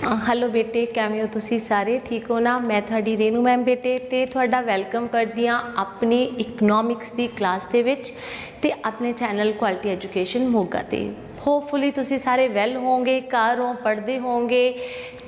Hello बेटे, किवें हो तुसी सारे? ठीक हो ना? मैं थोड़ी रेनू मैम बेटे ते थोड़ा वेलकम करदी हाँ अपनी इकनॉमिक्स की क्लास दे विच ते अपने चैनल क्वालिटी एजुकेशन मोगा ते। होपफुली तुसी सारे वैल होंगे, घर हो, पढ़ते होंगे,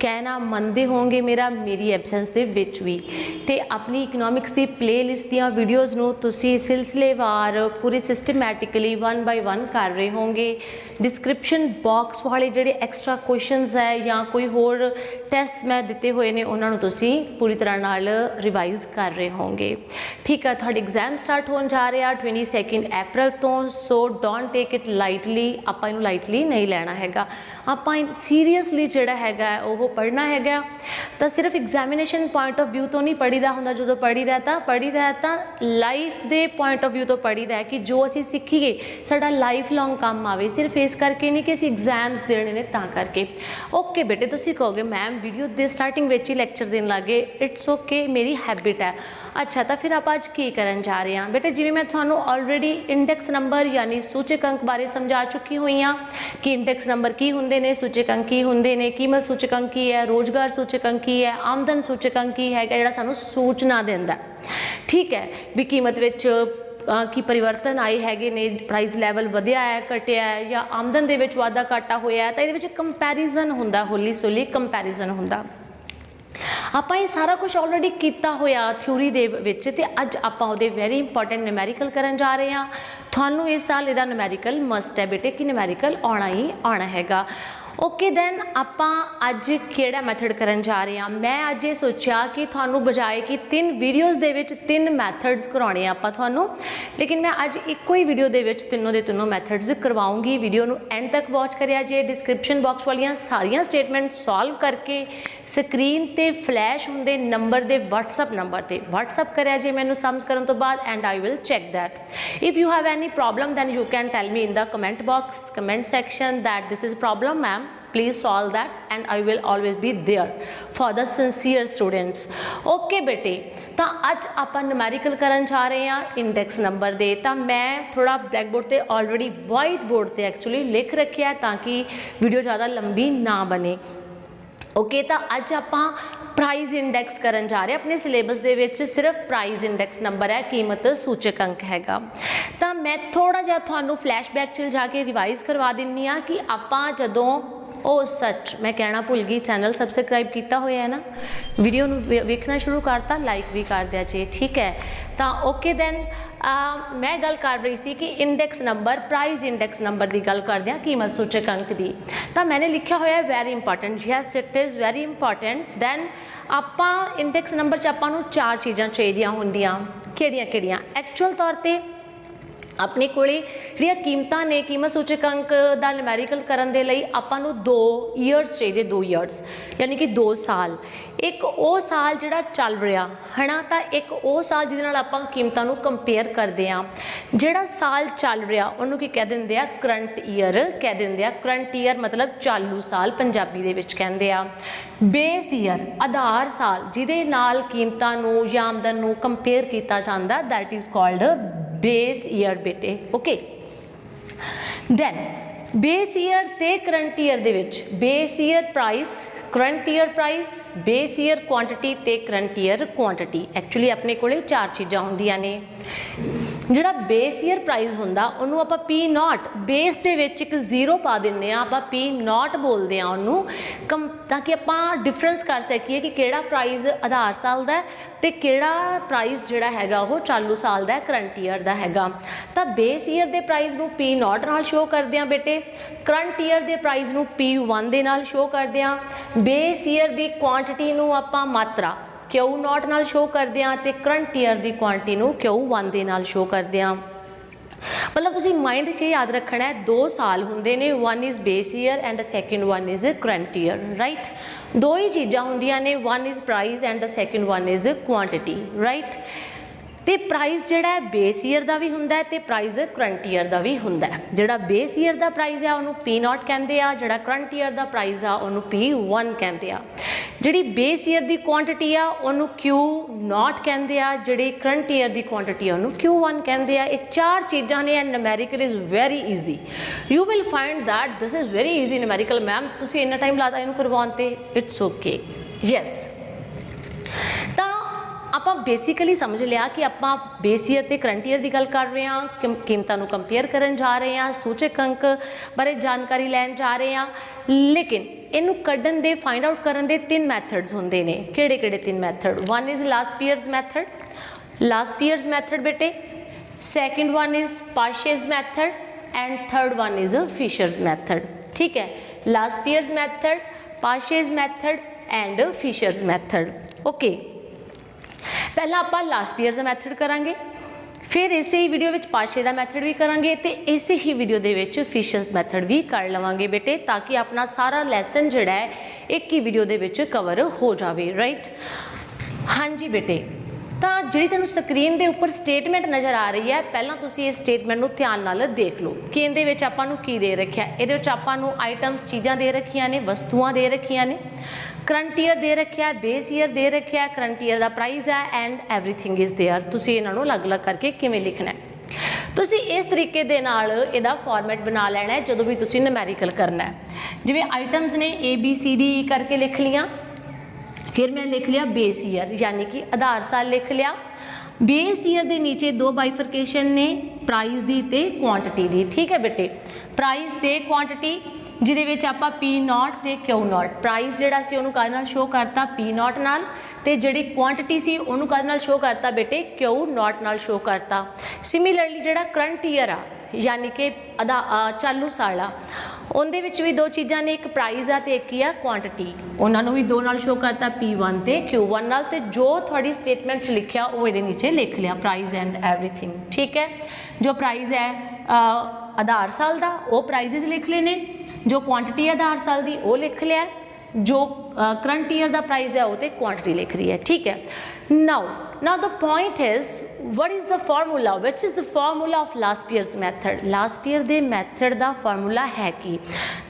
कहना मनते होंगे मेरी एबसेंस दे विच भी। ते अपनी इकनॉमिक्स की प्लेलिस्ट दियां वीडियोज़ नूं तुसी सिलसिलेवार पूरी सिस्टमैटिकली 1 बाय 1 कर रहे होंगे। डिस्क्रिप्शन बॉक्स वाले जिहड़े एक्स्ट्रा क्वेश्चनस है या कोई होर टैस्ट मैं दिते हुए ने उन्होंने तुसी पूरी तरह नाल रिवाइज कर रहे होंगे। ठीक है, थोड़े एग्जाम स्टार्ट होने जा रहे हैं 22 अप्रैल तो। So don't take it lightly, आपां इहनूं लाइटली नहीं लैना हैगा। आपां सीरीयसली जिहड़ा हैगा वो पढ़ना हैगा। तो सिर्फ एग्जामिनेशन पॉइंट ऑफ व्यू तो नहीं पढ़ीदा हुंदा, जो पढ़ीदा तो life they point of view तो पढ़ीदा है कि जो असीं सीखीए साडा लाइफ लॉन्ग काम आवे। सिर्फ इस करके नहीं कि असीं एग्जाम्स देने ने तां करके। ओके बेटे, तुसीं कहोगे मैम वीडियो दे स्टार्टिंग विच ही लैक्चर देन लगे, इट्स ओके, मेरी हैबिट है। अच्छा, तो फिर आप अज की करन जा रहे हैं बेटे? जिवें मैं तुहानूं ऑलरेडी इंडेक्स नंबर यानी सूचक अंक बारे समझा चुकी हुई हाँ कि इंडेक्स नंबर की हुंदे ने, सूचक अंक की हुंदे ने, कीमत सूचक अंक की है, रोजगार सूचक अंक की है, आमदन सूचक अंक की है, जिहड़ा सानूं सूचना दिंदा। ठीक है भी कीमत विच की परिवर्तन आए हैगे ने, प्राइस लैवल वधिया है, घटिया है, या आमदन दे विच वाधा घाटा होया है, तो इहदे विच कंपैरिजन हुंदा, हौली सौली कंपैरिजन हुंदा। आपां ये सारा कुछ ऑलरेडी किया होया थ्योरी दे विच ते अज आपां उहदे वेरी इंपॉर्टेंट न्यूमैरिकल करन जा रहे हैं। तुहानूं इस साल इहदा न्यूमैरिकल मस्ट है बेटे कि न्यूमैरिकल आना ही आना हैगा। ओके दैन आपां अज किहड़ा मैथड करन जा रहे हैं? मैं अज ये सोचा कि तुहानूं बजाए कि 3 वीडियोज़ दे विच 3 मैथड्स करवाने आपां तुहानूं, लेकिन मैं अज इक्को ही वीडियो दे विच तीनों दे तीनों मैथड्स करवाऊँगी। वीडियो नूं एंड तक वॉच करिया जे। डिस्क्रिप्शन बॉक्स वालियां सारियां स्टेटमेंट सॉल्व करके स्क्रीन ते फ्लैश हुंदे नंबर दे व्हाट्सअप नंबर ते व्हाट्सअप करिया जे मैनूं समझ करन तो बाद, and I will check that. If you have any problem then you can tell me in the comment box, comment section that this is problem ma'am, please solve that and I will always be there for the sincere students. Okay बेटे, तो अज आप numerical करन जा रहे हैं index number दे। तो मैं थोड़ा black board ते ऑलरेडी वाइट बोर्ड ते एक्चुअली लिख रखिया है ताकि वीडियो ज़्यादा लंबी ना बने। ओके, तो अज आप प्राइज इंडेक्स करन जा रहे हैं। अपने सिलेबस दे विच सिर्फ प्राइज इंडेक्स नंबर है, कीमत सूचक अंक हैगा। तो मैं थोड़ा जिहा तुहानूं फ्लैशबैक चल जाके रिवाइज करवा दिंदी हाँ कि आपां जदों ओ सच मैं कहना भुल गई, चैनल सबसक्राइब किया हुआ है ना, वीडियो वेखना शुरू करता, लाइक भी कर दिया जे। ठीक है, तो ओके दैन मैं गल कर रही सी कि index number, price index number की गल कर दिया कीमत सूचक अंक की। तो मैंने लिखा होया very important, yes it is very important. Then आपां इंडेक्स नंबर च आपां नूं 4 चीज़ां चाहिदियां हुंदियां, किहड़ियां-किहड़ियां? एक्चुअल तौर पर अपने कोले जिहड़ियां कीमतां ने, कीमत सूचक अंक दा न्यूमैरिकल करन दे लई आपां नूं 2 ईयर्स चाहिए, 2 ईयर्स यानी कि 2 साल। एक वो साल जिहड़ा चल रहा है ना, तो एक वो साल जिहदे नाल आपां कीमतां नूं कंपेयर करदे आ। जिहड़ा साल चल रहा उहनूं की कह दिंदे आ? करंट ईयर कह दिंदे आ। करंट ईयर मतलब चालू साल पंजाबी दे विच कहंदे आ। बेस ईयर आधार साल जिहदे नाल कीमतां नूं या आमदन नूं कंपेयर कीता जांदा, that is called base year बेटे। ओके, दैन बेस ईयर ते करंट ईयर दे विच base year price, current year price, base year quantity ते करंट ईयर क्वांटिटी। एक्चुअली अपने कोले 4 चीज़ां हुंदियां ने। जिहड़ा बेस ईयर प्राइस हुंदा उहनूं आपां P0 बेस दे विच एक 0 पा दिंदे आ, आपां P0 बोलदे आ उहनूं, ताकि आपां डिफरेंस कर सकीए कि किहड़ा प्राइस आधार साल दा है ते किहड़ा प्राइस जिहड़ा हैगा वो चालू साल दा, करंट ईयर दा हैगा। तो बेस ईयर दे प्राइस नूं P0 नाल शो करदे आ बेटे, करंट ईयर दे प्राइस नूं P1 दे नाल शो करदे आ, बेस ईयर दी क्वांटिटी नूं आपां मात्रा Q0 नाल शो करदे आ ते करंट ईयर दी क्वांटिटी नूं Q1 दे नाल शो करदे आ। मतलब तुसीं माइंड 'च याद रखना है 2 साल हुंदे ने, 1 is base year and the second 1 is current year, right. 2 ही चीज़ां हुंदियां ने, 1 is price and the second 1 is quantity, right. तो प्राइस जिहड़ा है बेस ईयर का भी हुंदा है ते प्राइस करंट ईयर का भी हुंदा है। जिहड़ा बेस ईयर का प्राइस है उन्होंने P0 कहते हैं, जिहड़ा करंट ईयर का प्राइस आ उन्होंने P1 कहते हैं। ਜਿਹੜੀ ਬੇਸ ਈਅਰ ਦੀ ਕੁਆਂਟੀਟੀ ਆ ਉਹਨੂੰ Q0 ਕਹਿੰਦੇ ਆ, ਜਿਹੜੀ ਕਰੰਟ ਈਅਰ ਦੀ ਕੁਆਂਟੀਟੀ ਆ ਉਹਨੂੰ Q1 ਕਹਿੰਦੇ ਆ। ਇਹ ਚਾਰ ਚੀਜ਼ਾਂ ਨੇ and numerical is very easy. You will find that this is very easy numerical. Ma'am ਤੁਸੀਂ ਇੰਨਾ ਟਾਈਮ ਲਾਤਾ ਇਹਨੂੰ ਕਰਵਾਉਣ ਤੇ, ਇਟਸ ਓਕੇ। ਯੈਸ, ਤਾਂ ਆਪਾਂ ਬੇਸਿਕਲੀ ਸਮਝ ਲਿਆ ਕਿ ਆਪਾਂ ਬੇਸ ਈਅਰ ਤੇ ਕਰੰਟ ਈਅਰ ਦੀ ਗੱਲ ਕਰ ਰਹੇ ਹਾਂ, ਕੀਮਤਾਂ ਨੂੰ ਕੰਪੇਅਰ ਕਰਨ ਜਾ ਰਹੇ ਹਾਂ, ਸੂਚਕ ਅੰਕ ਬਾਰੇ ਜਾਣਕਾਰੀ ਲੈਣ ਜਾ ਰਹੇ ਹਾਂ। ਲੇਕਿਨ ਇਹਨੂੰ ਕੱਢਣ ਦੇ, ਫਾइंड आउट ਕਰਨ ਦੇ ਤਿੰਨ ਮੈਥਡਸ ਹੁੰਦੇ ਨੇ। ਕਿਹੜੇ ਕਿਹੜੇ ਤਿੰਨ method? One is Laspeyres method, Laspeyres method ਬੇਟੇ। Second one is Paasche's method and third one is Fisher's method. ठीक है, Laspeyres method, Paasche's method and Fisher's method. Okay, पहला आप लास्ट पीयर का method करांगे, फिर इसे ही video में पाशे का मैथड भी करांगे तो इसे ही वीडियो दे विच फिशर्स मैथड भी कर लवांगे बेटे, ताकि अपना सारा लैसन जिहड़ा है एक ही वीडियो दे विच कवर हो जाए। राइट, हाँ जी बेटे। तो जी तुहानूं स्क्रीन के उपर स्टेटमेंट नज़र आ रही है, पहला तुसीं इस स्टेटमेंट नूं ध्यान नाल देख लो कि इहदे विच आपां नूं की दे रखिया। इहदे विच आपां नूं आइटम्स चीज़ां दे रखियां ने, वस्तुआं दे रखियां ने, करंट ईयर दे रखिया, बेस ईयर दे रखिया, करंट ईयर का प्राइस है एंड एवरीथिंग इज़ देयर। तुसीं इन्हां नूं अलग अलग करके किवें लिखना है, तुसीं इस तरीके दे नाल इहदा फॉर्मेट बना लेना है जदों भी तुसीं न्यूमैरिकल करना है। जिवें आइटम्स ने ABCD करके लिख लिया, फिर मैं लिख लिया बेस ईयर यानी कि आधार साल लिख लिया। बेस ईयर के नीचे दो बाइफरकेशन ने, प्राइस दी ते क्वांटिटी दी। ठीक है बेटे, प्राइस ते क्वांटिटी जिहदे विच आपां P0 ते Q0, प्राइस जिहड़ा सी उहनूं काहदे नाल शो करता P0 नाल, ते जिहड़ी क्वांटिटी सी उहनूं काहदे नाल शो करता बेटे Q0 नाल शो करता। सिमिलरली जिहड़ा करंट ईयर आ यानी कि चालू साल आ, उहदे विच भी दो चीज़ां ने, एक प्राइस आ ते एक ही आ क्वांटिटी, उन्होंने भी दो नाल शो करता P1 ते Q1 नाल, ते जो थोड़ी स्टेटमेंट च लिखिया वो ये नीचे लिख लिया, प्राइस एंड एवरीथिंग। ठीक है, जो प्राइस है आधार साल का वो प्राइजिज लिख लेने, जो क्वांटिटी है आधार साल की वो लिख लिया, जो करंट ईयर का प्राइस है वो तो क्वांटिटी लिख रही है। ठीक है, now the point is what is the formula, which is the formula of Laspeyres method. Laspeyres के मैथड का फार्मूला है कि,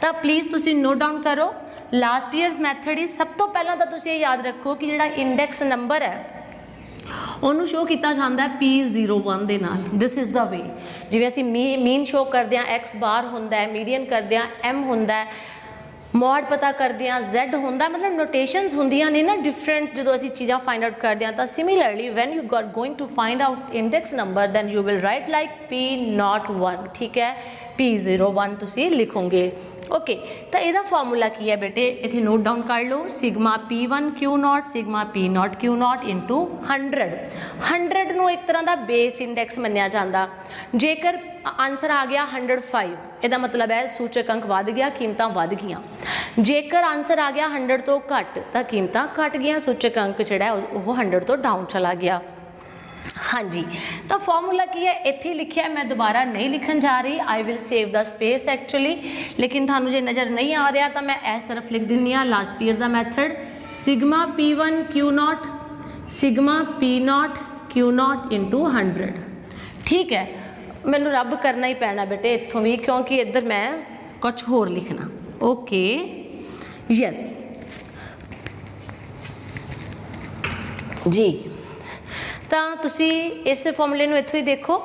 तो प्लीज़ तुसी नोट डाउन करो। लास्ट पीयर्स मैथड इज, सब तो पहला तो तुसी याद रखो कि जिहड़ा इंडेक्स नंबर है उन्होंने शो किया जाता है P01 के नाल। दिस इज़ द वे, जिवें असीं मीन शो करते हैं X बार होंदा है, मीडियन करते हैं M होंदा है, मॉड पता करते हैं Z होंदा, मतलब नोटेशनस होंदियां ने ना डिफरेंट, जो असीं चीज़ां फाइंड आउट करते हैं। तो similarly when you are going to find out index number then you will write like P01। ठीक है, P01 तुसीं लिखोगे। ओके, तो यदा फार्मूला की है बेटे, इतने नोट डाउन कर लो, sigma P1 Q0 sigma P0 Q0 into 100। 100 नूं एक तरह का बेस इंडेक्स मन्निया जाता। जेकर आंसर आ गया 105, यदा मतलब है सूचक अंक वध गया, कीमतां वध गईयां। जेकर आंसर आ गया 100 तो घट, तो कीमतां घट गईयां, सूचक अंक जिहड़ा वो 100 तो डाउन चला गया। हाँ जी, तो फॉर्मूला की है इत्थे लिखिया, मैं दोबारा नहीं लिखन जा रही, I will save the space actually, लेकिन थानू जे नज़र नहीं आ रहा तो मैं इस तरफ लिख दिनी हाँ लास्ट पीयर का method, sigma P1 Q0 sigma P0 Q0 into 100। ठीक है, मैनू रब करना ही पैना बेटे इत्थों भी, क्योंकि इधर मैं कुछ होर लिखना। ओके, यस जी, तो तुसी इस फॉर्मूले नूं इत्थों ही देखो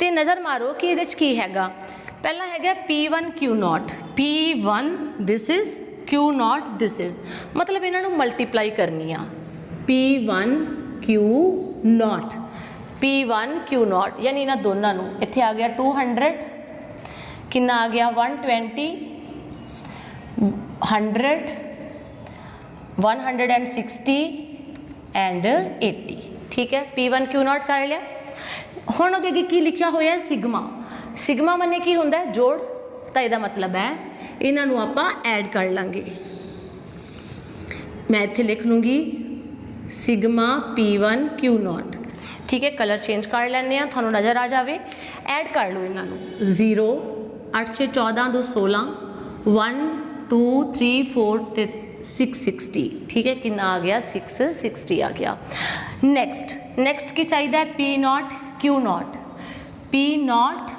तो नज़र मारो कि इहदे च की हैगा। पहला हैगा P1 Q0, P1 this is Q0 this is, मतलब इन्हां नूं मल्टीप्लाई करनी आ, P1 Q0 P1 Q0, यानी इन्हां दोनों नूं इत्थे आ गया 200, कितना आ गया 120, 100, 160 एंड 80। ठीक है, P1 Q0 कर लिया। हुण अगे की लिखा होया है सिग्मा, सिग्मा मने की होंदा है जोड़, तो इसका मतलब है इन्हां नूं आपां ऐड कर लांगे। मैं इत्थे लिख लूँगी सिग्मा P1 Q0। ठीक है, कलर चेंज कर लैंदे आ, थानू नज़र आ जाए, ऐड कर लो इन्हां नूं। 0 8 6 14 2 16 1 2 3 4 ते 660। ठीक है, कितना आ गया 660 आ गया। नेक्स्ट की चाहिए है P0 Q0, P0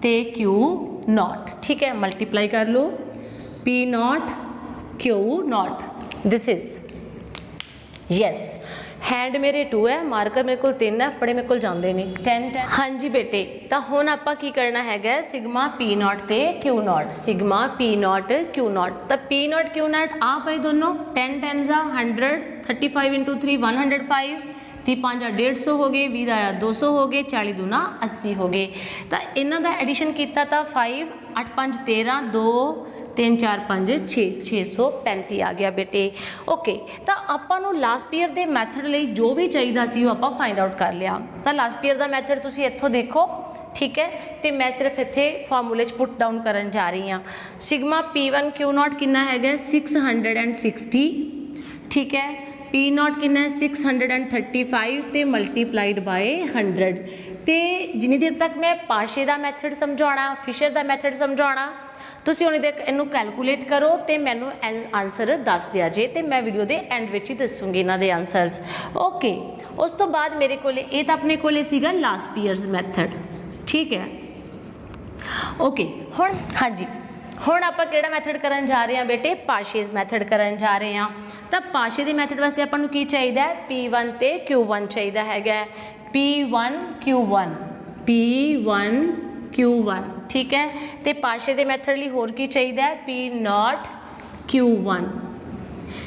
ते Q0। ठीक है, मल्टीप्लाई कर लो, P0 Q0 this is yes, hand मेरे 2 है, मार्कर मेरे को 3 है, फड़े मेरे को जाते नहीं 10 10। हाँ जी बेटे, तो हुण आपां की करना है सिग्मा पी नॉट ते Q not, sigma P not Q not. तो पी नॉट क्यू नॉट आ पाए दोनों 10 10 जा 100, 35 इंटू 3 105, 30 5 150 हो गए, 20 आया 200 हो गए, 40 दूना 80 हो गए। तो इन्हों का एडिशन किया था 5 8 5 13 2 3 4 5 6 635 आ गया बेटे। ओके, तो आपां नूं लास्ट ईयर के मैथड लई जो भी चाहिए सी वो आपां फाइंड आउट कर लिया। तो लास्ट ईयर का मैथड तुसीं इत्थों देखो, ठीक है, तो मैं सिर्फ इत्थे फॉर्मूले च पुट डाउन करन जा रही हाँ। सिग्मा P1 क्यू नॉट कितना है 660, ठीक है, पी नॉट कितना है 635 तो मल्टीप्लाइड बाय 100। तो जिन्नी देर तक मैं पाशे का मैथड समझाना, फिशर का मैथड समझाना, तुसीं उन्नी देर इनू कैलकुलेट करो तो मैनू आंसर दस दिया जे, तो मैं वीडियो के एंड विच ही दसूँगी इन्हां दे आंसरस। ओके, उस तो बाद मेरे को ये तो अपने को सीगा लास्ट ईयर्स मैथड, ठीक है। ओके, हुण हाँ जी, हुण आपां किहड़ा मैथड करन जा रहे हैं बेटे, पाशेज मैथड करन जा रहे हैं। तो पाशे के मैथड वास्ते आपां नूं की चाहिए, P1 ते Q1 चाहिए है, P1 Q1, P1 Q1, ठीक है। तो पाशे के मैथड लई होर की चाहिए, P नॉट Q1।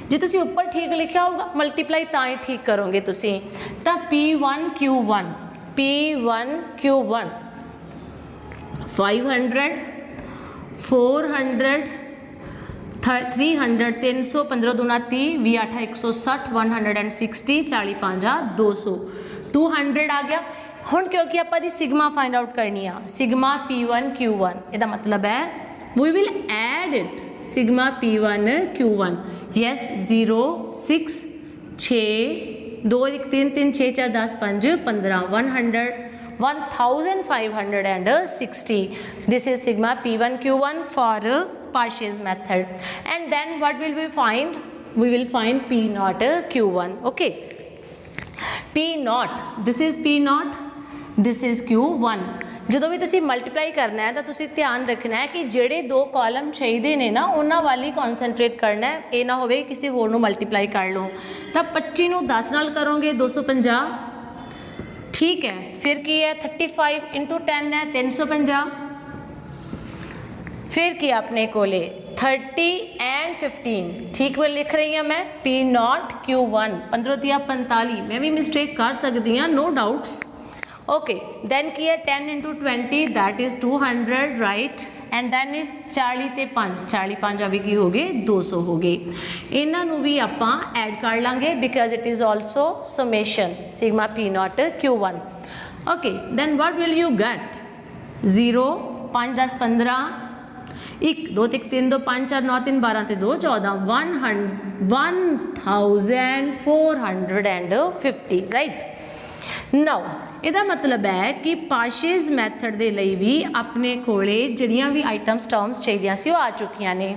जे तुसीं उपर ठीक लिखा होगा मल्टीप्लाई तां ही ठीक करोगे तुसीं। तो P1 Q1, P1 Q1 500 400 300 300 15 दूना 30 20 8 160 160 40 5 200 200 आ गया। हुण क्योंकि आपां दी सिग्मा फाइंड आउट करनी आ, सिग्मा P1 Q1, इहदा मतलब है we will add it, sigma P1 Q1, yes 0 6 6 2 1 3 3 6 4 10 5 15 1560, this is sigma P1 Q1 for Parshes method. And then what will we find? We will find P naught Q1. Okay, P naught, this is P naught, this is Q1. ਜਦੋਂ ਵੀ ਤੁਸੀਂ multiply ਕਰਨਾ ਹੈ ਤਾਂ ਤੁਸੀਂ ਧਿਆਨ ਰੱਖਣਾ ਹੈ ਕਿ ਜਿਹੜੇ ਦੋ ਕਾਲਮ ਚਾਹੀਦੇ ਨੇ ਨਾ ਉਹਨਾਂ ਵੱਲ ਹੀ ਕਨਸੈਂਟਰੇਟ ਕਰਨਾ ਹੈ, ਇਹ ਨਾ ਹੋਵੇ ਕਿਸੇ ਹੋਰ ਨੂੰ ਮਲਟੀਪਲਾਈ ਕਰ ਲਓ। ਤਾਂ 25 ਨੂੰ 10 ਨਾਲ ਕਰੋਗੇ 250, ठीक है, फिर की है 35 इंटू 10 है 350, फिर की अपने को 30 एंड 15, ठीक है लिख रही हूँ मैं, P नॉट Q1 15 दिया 45, मैं भी मिस्टेक कर सकती हाँ, नो डाउट्स। ओके, देन की है 10 into 20 that is 200, right, and then is 40 ते 5 40 5 भी की हो गए 200 हो गए। इन्हों भी आप ऐड कर लाँगे because it is also summation sigma P naught Q1। Okay, then what will you get, 0 5 10 15 1 2 3 2 5 4 9 3 12 ते 2 14 1450, राइट। नाउ ਇਹਦਾ मतलब है कि पाशेज मैथड ਦੇ ਲਈ भी अपने ਕੋਲੇ ਜਿਹੜੀਆਂ भी आइटम्स टर्म्स ਚਾਹੀਦੀਆਂ ਸੀ ਉਹ आ चुकियां ने।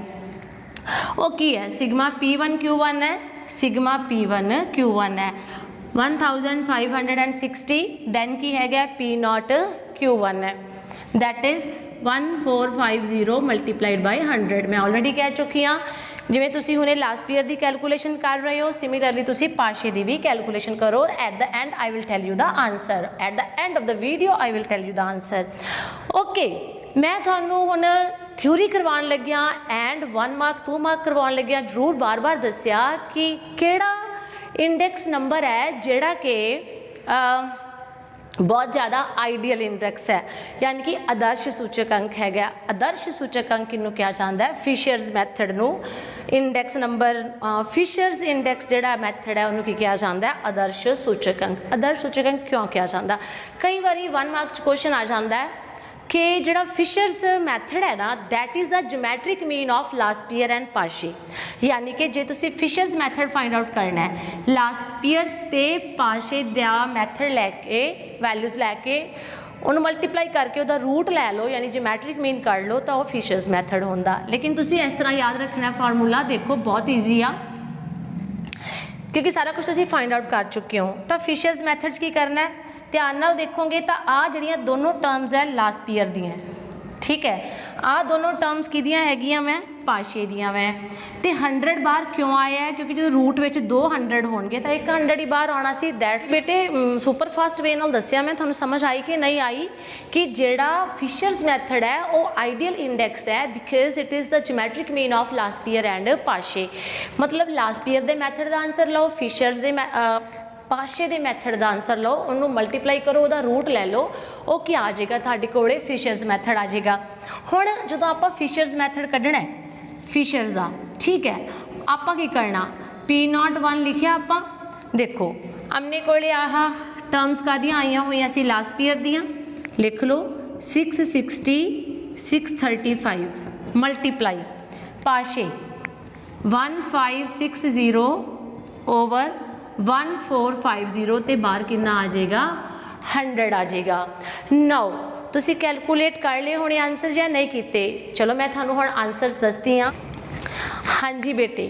ਉਹ ਕੀ है, सिग्मा P1 Q1 है, सिग्मा P1 Q1 है 1560, देन की है P नॉट Q1 है दैट इज़ 1450 मल्टीप्लाइड बाय 100। मैं ऑलरेडी कह चुकी हाँ, जिवें तुसीं हुणे लास्ट ईयर की कैलकुलेशन कर रहे हो, सिमिलरली तुसीं पाशे की भी कैलकुलेशन करो। At the end I will tell you the answer, at the end of the video I will tell you the answer. Okay, मैं तुहानूं हुण थ्योरी करवाउण लग्गिया एंड 1 मार्क 2 मार्क करवाउण लग्गिया जरूर बार बार दस्सिया कि किहड़ा इंडेक्स नंबर है जिहड़ा कि बहुत ज़्यादा आइडियल इंडेक्स है, यानी कि आदर्श सूचक अंक है। आदर्श सूचक अंक किनू क्या जाता है, फिशर्स मैथड नू इंडेक्स नंबर, फिशर्स इंडेक्स जिहड़ा मैथड है उन्होंने क्या जाता है, आदर्श सूचक अंक। आदर्श सूचक अंक क्यों क्या जाता, कई बार 1 मार्क क्वेश्चन आ जाता है कि जिहड़ा फिशर्स मैथड है ना that is the geometric mean of Laspeyres and Paasche, यानी कि जे तुसी फिशर्स मैथड फाइंड आउट करना है लास्पियर ते पाशे दा मैथड लैके वैल्यूज़ लैके उन्होंने मल्टीप्लाई करके उसका रूट लै लो, यानी ज्योमैट्रिक मीन कर लो, तो वह फिशर्स मैथड होंदा। लेकिन तुसी इस तरह याद रखना फार्मूला, देखो बहुत ईजी आ क्योंकि सारा कुछ तुसी फाइंड आउट कर चुके हो। तो फिशर्स मैथड्स की करना है, ध्यान नाल देखोगे तो आ जिहड़ियां दोनों टर्म्स है लास्पियर दी, ठीक है। आ दोनों टर्म्स किदियां हैगियां मैं पाशे दियां मैं ते 100 बाहर क्यों आया है क्योंकि जो रूट विच 200 होणगे तो 100 ही बाहर आना सी। दैट्स बेटे सुपर फास्ट वे नाल दस्सिया मैं, तुहानूं समझ आई कि नहीं आई कि जेड़ा फिशर्स मैथड है वो आइडियल इंडेक्स है because it is the geometric mean of Laspeyres and Paasche. मतलब लास्पियर के मैथड का आंसर लो, फिशर्स के पाशे के मैथड का आंसर लो, उन्होंने मल्टीप्लाई करो, वह रूट लै लो, वो क्या आ जाएगा तुहाडे कोले फिशर्स मैथड आ जाएगा। हुण जदों आपां फिशर्स मैथड कढ़ना है फिशर्स का, ठीक है, आपां की करना P01 लिखिया आपां। देखो अपने कोले आह टर्म्स कादियां आईयां होईयां सी लास्पियर दियां, लिख लो 660 635 मल्टीप्लाई पाशे 1560 ओवर 1450 ते बाहर कितना आ जाएगा 100 आ जाएगा। नाउ तुसी कैलकुलेट कर लिए होने आंसर या नहीं किते, चलो मैं थानू हुण आंसर्स दसदी हाँ। हाँ जी बेटे,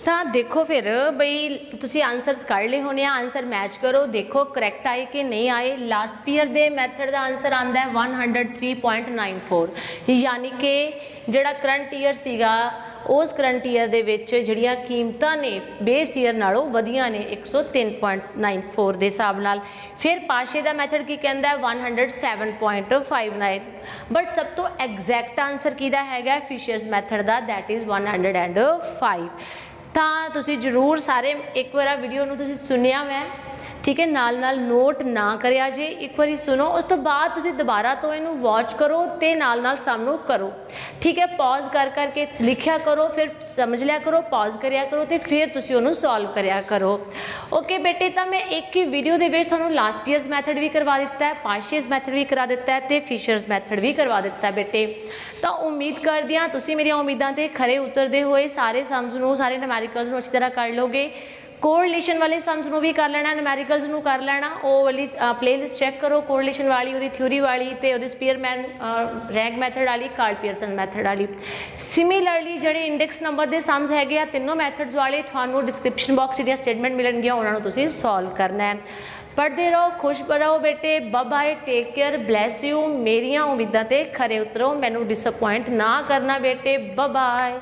तो देखो फिर बई तुसी आंसर्स कर लिए होने, आंसर मैच करो, देखो करैक्ट आए कि नहीं आए। लास्पियर दे मैथड का आंसर आता है 103.94, यानी कि जिहड़ा करंट ईयर सीगा उस करंट ईयर दे विच जिहड़ियां कीमतां ने बेस ईयर नालों वधिया ने 103.94 दे हिसाब नाल। फिर पाशे का मैथड की कहता है 107.59, बट सब तो एग्जैक्ट आंसर किहदा हैगा फिशर्स मैथड का, दैट इज़ 105। तो तुसी जरूर सारे एक बार वीडियो नूं तुसी सुनिया मैं, ठीक है, नाल नाल नोट ना करिया जे, एक बार सुनो उस तो बाद तुसी दोबारा तो इनू वॉच करो तो नाल नाल सामनों करो, ठीक है, पॉज कर करके लिखिया करो, फिर समझ लिया करो, पॉज करिया करो तो फिर तुसी उन्होंने सॉल्व करिया करो। ओके बेटे, तो मैं एक ही वीडियो के तुहानूं लास्पियर्स मैथड भी करवा दिता है, पाशेस मैथड भी करा दिता है तो फिशर्स मैथड भी करवा दिता है बेटे। तो उम्मीद करदी हां तुसी मेरी उम्मीदां ते खरे उतरदे होए सारे सम्स नूं, सारे न्यूमेरिकल्स नूं अच्छी तरह कर लोगे। कोरिलेशन वाले सम्स नूं भी कर लेना, न्यूमेरिकल्स नूं कर लेना, वो वाली प्लेलिस्ट चैक करो, कोरिलेशन वाली, उहदी थ्योरी वाली ते उहदी स्पीयरमैन रैंक मैथड वाली, कार्ल पियरसन मैथड वाली। सिमिलरली जिहड़े इंडेक्स नंबर के सम्स हैगे आ तीनों मैथड्स वाले तुहानूं डिस्क्रिप्शन बॉक्स जिहड़ियां स्टेटमेंट मिलणगियां उन्हां नूं तुसीं सॉल्व करना है। पढ़ते रहो, खुश रहो बेटे, bye bye, take care, bless you. मेरियां उम्मीदां ते खरे उतरो, मैनूं डिसअपॉइंट ना करना बेटे, बाय बाय।